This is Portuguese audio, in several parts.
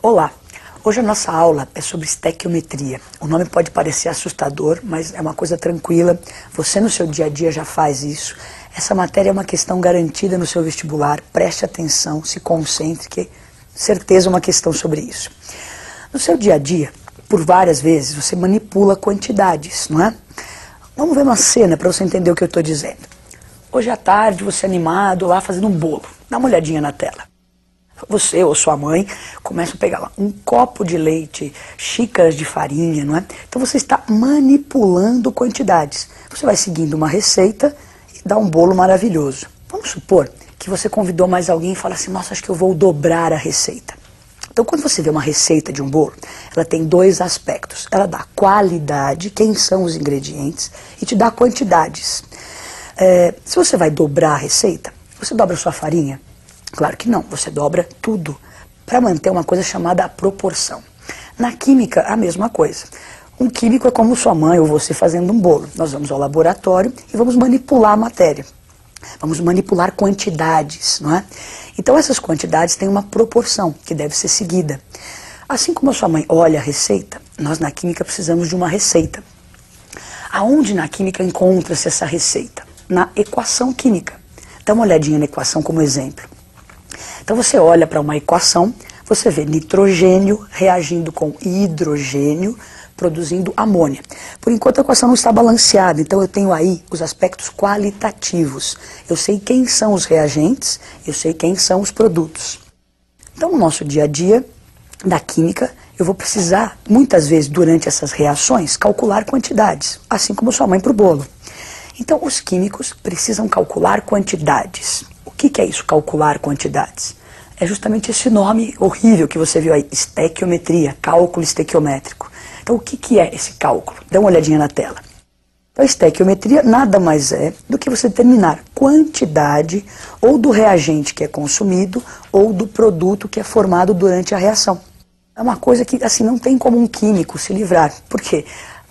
Olá! Hoje a nossa aula é sobre estequiometria. O nome pode parecer assustador, mas é uma coisa tranquila. Você no seu dia a dia já faz isso. Essa matéria é uma questão garantida no seu vestibular. Preste atenção, se concentre, que certeza é uma questão sobre isso. No seu dia a dia, por várias vezes, você manipula quantidades, não é? Vamos ver uma cena para você entender o que eu estou dizendo. Hoje à tarde, você animado lá fazendo um bolo. Dá uma olhadinha na tela. Você ou sua mãe começam a pegar lá um copo de leite, xícaras de farinha, não é? Então você está manipulando quantidades. Você vai seguindo uma receita e dá um bolo maravilhoso. Vamos supor que você convidou mais alguém e fala assim, nossa, acho que eu vou dobrar a receita. Então quando você vê uma receita de um bolo, ela tem dois aspectos. Ela dá qualidade, quem são os ingredientes, e te dá quantidades. Se você vai dobrar a receita, você dobra a sua farinha? Claro que não, você dobra tudo para manter uma coisa chamada proporção. Na química, a mesma coisa. Um químico é como sua mãe ou você fazendo um bolo. Nós vamos ao laboratório e vamos manipular a matéria. Vamos manipular quantidades, não é? Então essas quantidades têm uma proporção que deve ser seguida. Assim como a sua mãe olha a receita, nós na química precisamos de uma receita. Aonde na química encontra-se essa receita? Na equação química. Dá uma olhadinha na equação como exemplo. Então você olha para uma equação, você vê nitrogênio reagindo com hidrogênio, produzindo amônia. Por enquanto a equação não está balanceada, então eu tenho aí os aspectos qualitativos. Eu sei quem são os reagentes, eu sei quem são os produtos. Então no nosso dia a dia, da química, eu vou precisar, muitas vezes durante essas reações, calcular quantidades, assim como sua mãe para o bolo. Então os químicos precisam calcular quantidades. O que é isso, calcular quantidades? É justamente esse nome horrível que você viu aí, estequiometria, cálculo estequiométrico. Então o que é esse cálculo? Dá uma olhadinha na tela. Então, a estequiometria nada mais é do que você determinar quantidade ou do reagente que é consumido ou do produto que é formado durante a reação. É uma coisa que assim não tem como um químico se livrar. Por quê?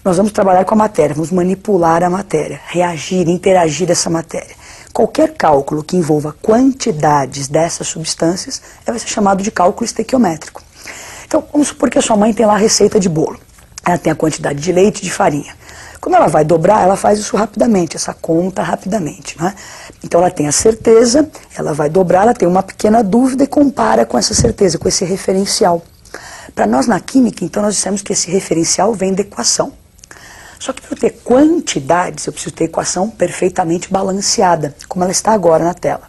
Nós vamos trabalhar com a matéria, vamos manipular a matéria, reagir, interagir essa matéria. Qualquer cálculo que envolva quantidades dessas substâncias vai ser chamado de cálculo estequiométrico. Então, vamos supor que a sua mãe tem lá a receita de bolo. Ela tem a quantidade de leite e de farinha. Quando ela vai dobrar, ela faz isso rapidamente, essa conta rapidamente, não é? Então ela tem a certeza, ela vai dobrar, ela tem uma pequena dúvida e compara com essa certeza, com esse referencial. Para nós na química, então nós dissemos que esse referencial vem da equação. Só que para eu ter quantidades, eu preciso ter equação perfeitamente balanceada, como ela está agora na tela.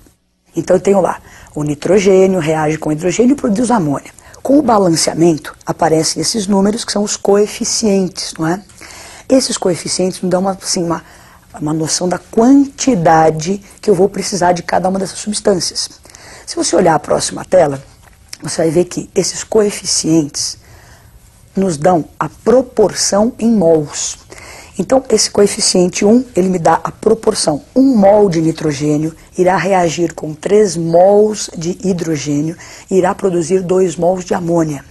Então eu tenho lá, o nitrogênio reage com hidrogênio e produz amônia. Com o balanceamento, aparecem esses números que são os coeficientes, não é? Esses coeficientes nos dão uma noção da quantidade que eu vou precisar de cada uma dessas substâncias. Se você olhar a próxima tela, você vai ver que esses coeficientes nos dão a proporção em mols. Então, esse coeficiente 1, ele me dá a proporção. 1 mol de nitrogênio irá reagir com 3 mols de hidrogênio e irá produzir 2 mols de amônia.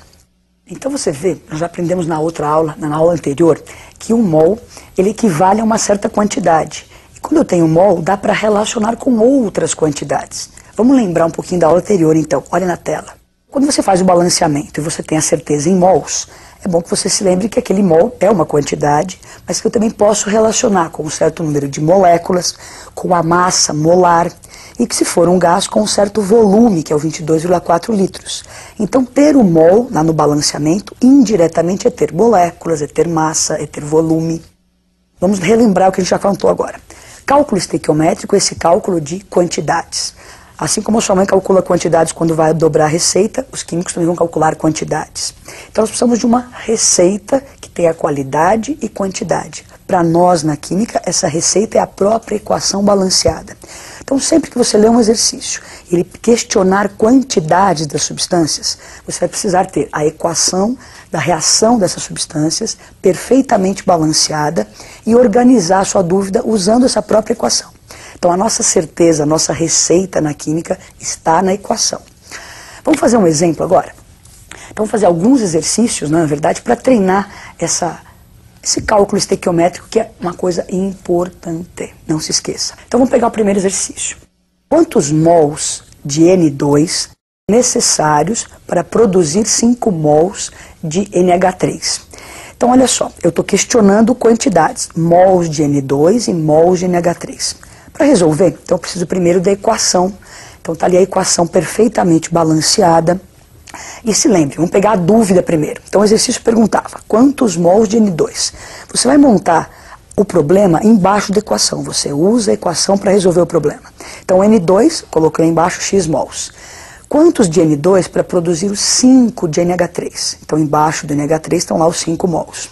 Então você vê, nós já aprendemos na outra aula, na aula anterior, que 1 mol, ele equivale a uma certa quantidade. E quando eu tenho mol, dá para relacionar com outras quantidades. Vamos lembrar um pouquinho da aula anterior, então. Olha na tela. Quando você faz o balanceamento e você tem a certeza em mols, é bom que você se lembre que aquele mol é uma quantidade, mas que eu também posso relacionar com um certo número de moléculas, com a massa molar, e que se for um gás com um certo volume, que é o 22,4 litros. Então ter o mol lá no balanceamento, indiretamente é ter moléculas, é ter massa, é ter volume. Vamos relembrar o que a gente já contou agora. Cálculo estequiométrico é esse cálculo de quantidades. Assim como a sua mãe calcula quantidades quando vai dobrar a receita, os químicos também vão calcular quantidades. Então nós precisamos de uma receita que tenha qualidade e quantidade. Para nós na química, essa receita é a própria equação balanceada. Então sempre que você ler um exercício e ele questionar quantidades das substâncias, você vai precisar ter a equação da reação dessas substâncias perfeitamente balanceada e organizar a sua dúvida usando essa própria equação. Então a nossa certeza, a nossa receita na química está na equação. Vamos fazer um exemplo agora? Então vamos fazer alguns exercícios, na verdade, para treinar esse cálculo estequiométrico, que é uma coisa importante. Não se esqueça. Então vamos pegar o primeiro exercício. Quantos mols de N2 necessários para produzir 5 mols de NH3. Então, olha só, eu estou questionando quantidades, mols de N2 e mols de NH3. Para resolver, então eu preciso primeiro da equação. Então está ali a equação perfeitamente balanceada. E se lembre, vamos pegar a dúvida primeiro. Então o exercício perguntava, quantos mols de N2? Você vai montar o problema embaixo da equação. Você usa a equação para resolver o problema. Então N2, coloquei embaixo X mols. Quantos de N2 para produzir os 5 de NH3? Então embaixo do NH3 estão lá os 5 mols.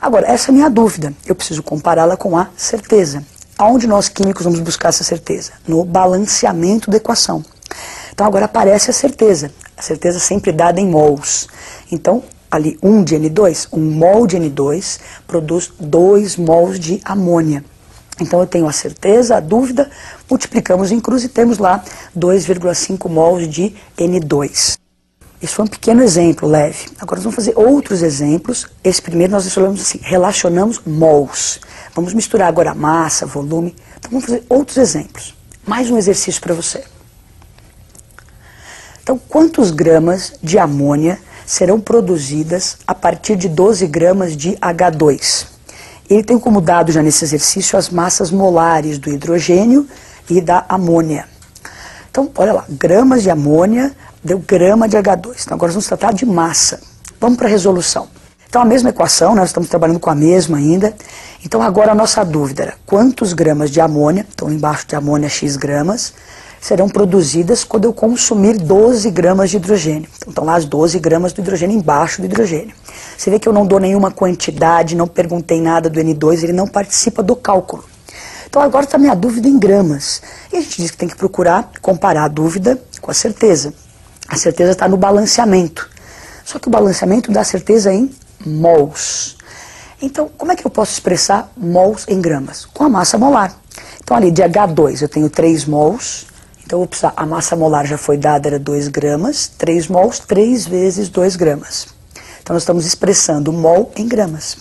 Agora, essa é a minha dúvida. Eu preciso compará-la com a certeza. Aonde nós químicos vamos buscar essa certeza? No balanceamento da equação. Então agora aparece a certeza sempre dada em mols. Então, ali 1 de N2, 1 mol de N2 produz 2 mols de amônia. Então eu tenho a certeza, a dúvida, multiplicamos em cruz e temos lá 2,5 mols de N2. Isso foi um pequeno exemplo leve. Agora nós vamos fazer outros exemplos. Esse primeiro nós resolvemos assim, relacionamos mols. Vamos misturar agora massa, volume. Então vamos fazer outros exemplos. Mais um exercício para você. Então, quantos gramas de amônia serão produzidas a partir de 12 gramas de H2? Ele tem como dado já nesse exercício as massas molares do hidrogênio e da amônia. Então, olha lá, gramas de amônia deu grama de H2. Então, agora vamos tratar de massa. Vamos para a resolução. Então, a mesma equação, nós estamos trabalhando com a mesma ainda. Então, agora a nossa dúvida era quantos gramas de amônia, então embaixo de amônia X gramas, serão produzidas quando eu consumir 12 gramas de hidrogênio. Então estão lá as 12 gramas do hidrogênio embaixo do hidrogênio. Você vê que eu não dou nenhuma quantidade, não perguntei nada do N2, ele não participa do cálculo. Então agora está a minha dúvida em gramas. E a gente diz que tem que procurar comparar a dúvida com a certeza. A certeza está no balanceamento. Só que o balanceamento dá certeza em mols. Então, como é que eu posso expressar mols em gramas? Com a massa molar. Então ali de H2 eu tenho 3 mols. Então, eu vou precisar, a massa molar já foi dada, era 2 gramas, 3 mols, 3 vezes 2 gramas. Então, nós estamos expressando mol em gramas.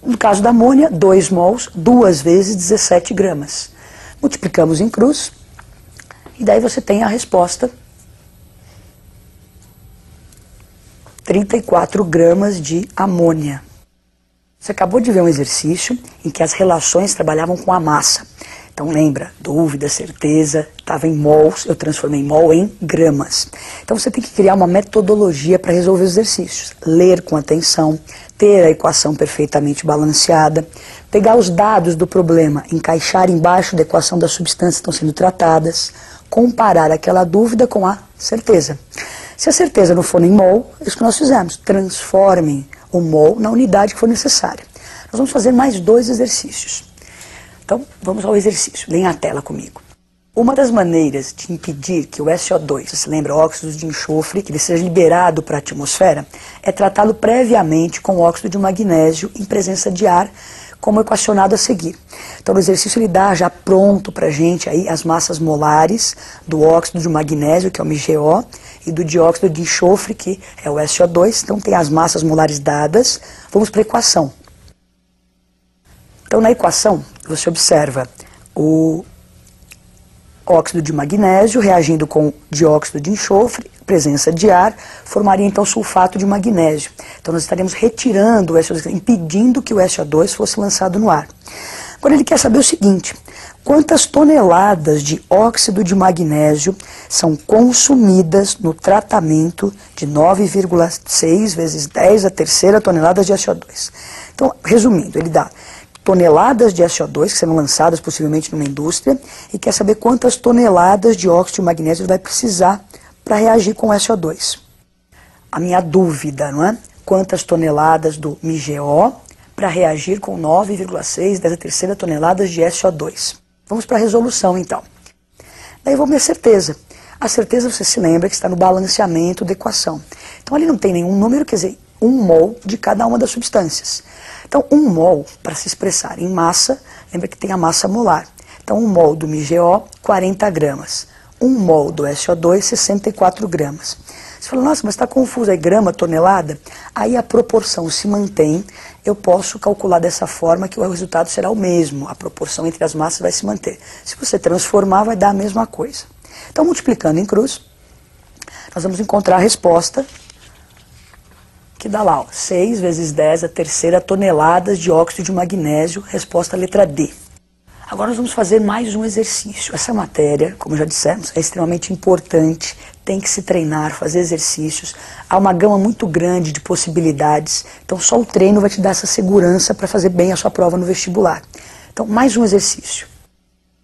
No caso da amônia, 2 mols, 2 vezes 17 gramas. Multiplicamos em cruz, e daí você tem a resposta. 34 gramas de amônia. Você acabou de ver um exercício em que as relações trabalhavam com a massa. Então lembra, dúvida, certeza, estava em mols, eu transformei mol em gramas. Então você tem que criar uma metodologia para resolver os exercícios. Ler com atenção, ter a equação perfeitamente balanceada, pegar os dados do problema, encaixar embaixo da equação das substâncias que estão sendo tratadas, comparar aquela dúvida com a certeza. Se a certeza não for em mol, é isso que nós fizemos, transformem o mol na unidade que for necessária. Nós vamos fazer mais 2 exercícios. Então, vamos ao exercício. Leia a tela comigo. Uma das maneiras de impedir que o SO2, você se lembra, óxido de enxofre, que ele seja liberado para a atmosfera, é tratá-lo previamente com óxido de magnésio em presença de ar, como equacionado a seguir. Então, no exercício ele dá já pronto para a gente aí as massas molares do óxido de magnésio, que é o MgO, e do dióxido de enxofre, que é o SO2. Então, tem as massas molares dadas. Vamos para a equação. Então, na equação, você observa o óxido de magnésio reagindo com dióxido de enxofre, presença de ar, formaria então sulfato de magnésio. Então nós estaremos retirando o SO2, impedindo que o SO2 fosse lançado no ar. Agora ele quer saber o seguinte, quantas toneladas de óxido de magnésio são consumidas no tratamento de 9,6 vezes 10 a terceira toneladas de SO2. Então, resumindo, ele dá toneladas de SO2 que serão lançadas possivelmente numa indústria e quer saber quantas toneladas de óxido de magnésio ele vai precisar para reagir com o SO2. A minha dúvida, não é? Quantas toneladas do MgO para reagir com 9,6 dessa terceira toneladas de SO2. Vamos para a resolução, então. Daí vou ver a certeza. A certeza, você se lembra, que está no balanceamento da equação. Então, ali não tem nenhum número, quer dizer, 1 mol de cada uma das substâncias. Então, 1 mol, para se expressar em massa, lembra que tem a massa molar. Então, 1 mol do MgO, 40 gramas. 1 mol do SO2, 64 gramas. Você fala, nossa, mas está confuso, é grama, tonelada? Aí a proporção se mantém, eu posso calcular dessa forma que o resultado será o mesmo, a proporção entre as massas vai se manter. Se você transformar, vai dar a mesma coisa. Então, multiplicando em cruz, nós vamos encontrar a resposta que dá lá, ó, 6 vezes 10 a terceira toneladas de óxido de magnésio, resposta letra D. Agora nós vamos fazer mais um exercício. Essa matéria, como já dissemos, é extremamente importante, tem que se treinar, fazer exercícios. Há uma gama muito grande de possibilidades, então só o treino vai te dar essa segurança para fazer bem a sua prova no vestibular. Então, mais um exercício.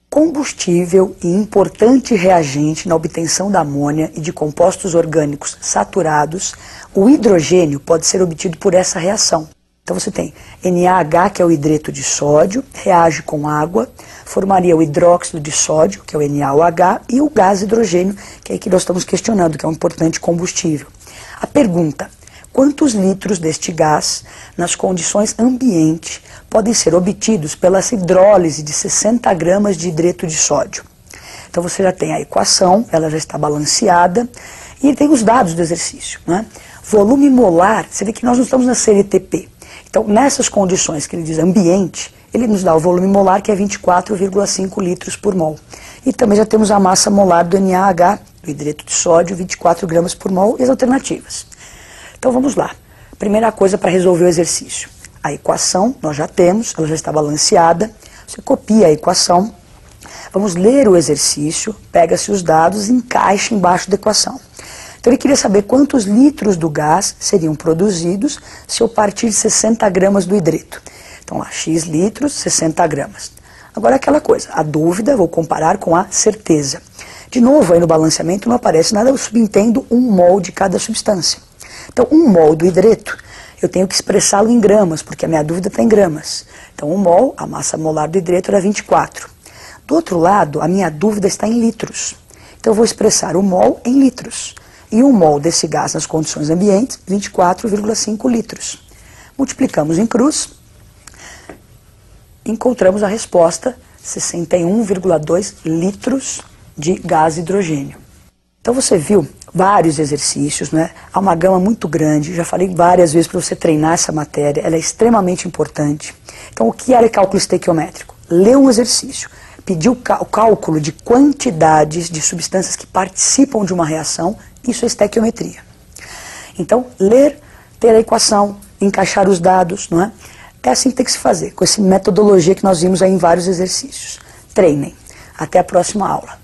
Combustível e importante reagente na obtenção da amônia e de compostos orgânicos saturados, o hidrogênio pode ser obtido por essa reação. Então você tem NaH, que é o hidreto de sódio, reage com água, formaria o hidróxido de sódio, que é o NaOH, e o gás hidrogênio, que é aí que nós estamos questionando, que é um importante combustível. A pergunta: quantos litros deste gás, nas condições ambiente, podem ser obtidos pela hidrólise de 60 gramas de hidreto de sódio? Então você já tem a equação, ela já está balanceada, e tem os dados do exercício, né? Volume molar, você vê que nós não estamos na CLTP. Então, nessas condições que ele diz ambiente, ele nos dá o volume molar, que é 24,5 litros por mol. E também já temos a massa molar do NaH, do hidreto de sódio, 24 gramas por mol, e as alternativas. Então vamos lá. Primeira coisa para resolver o exercício. A equação nós já temos, ela já está balanceada. Você copia a equação. Vamos ler o exercício, pega-se os dados e encaixa embaixo da equação. Então ele queria saber quantos litros do gás seriam produzidos se eu partir de 60 gramas do hidreto. Então lá, X litros, 60 gramas. Agora aquela coisa, a dúvida, vou comparar com a certeza. De novo, aí no balanceamento não aparece nada, eu subentendo 1 mol de cada substância. Então 1 mol do hidreto, eu tenho que expressá-lo em gramas, porque a minha dúvida está em gramas. Então 1 mol, a massa molar do hidreto era 24. Do outro lado, a minha dúvida está em litros. Então eu vou expressar o mol em litros. E 1 mol desse gás nas condições ambientes, 24,5 litros. Multiplicamos em cruz, encontramos a resposta, 61,2 litros de gás hidrogênio. Então você viu vários exercícios, né? Há uma gama muito grande, já falei várias vezes para você treinar essa matéria, ela é extremamente importante. Então o que era cálculo estequiométrico? Ler um exercício, pedir o cálculo de quantidades de substâncias que participam de uma reação, isso é estequiometria. Então, ler, ter a equação, encaixar os dados, não é? É assim que tem que se fazer, com essa metodologia que nós vimos aí em vários exercícios. Treinem. Até a próxima aula.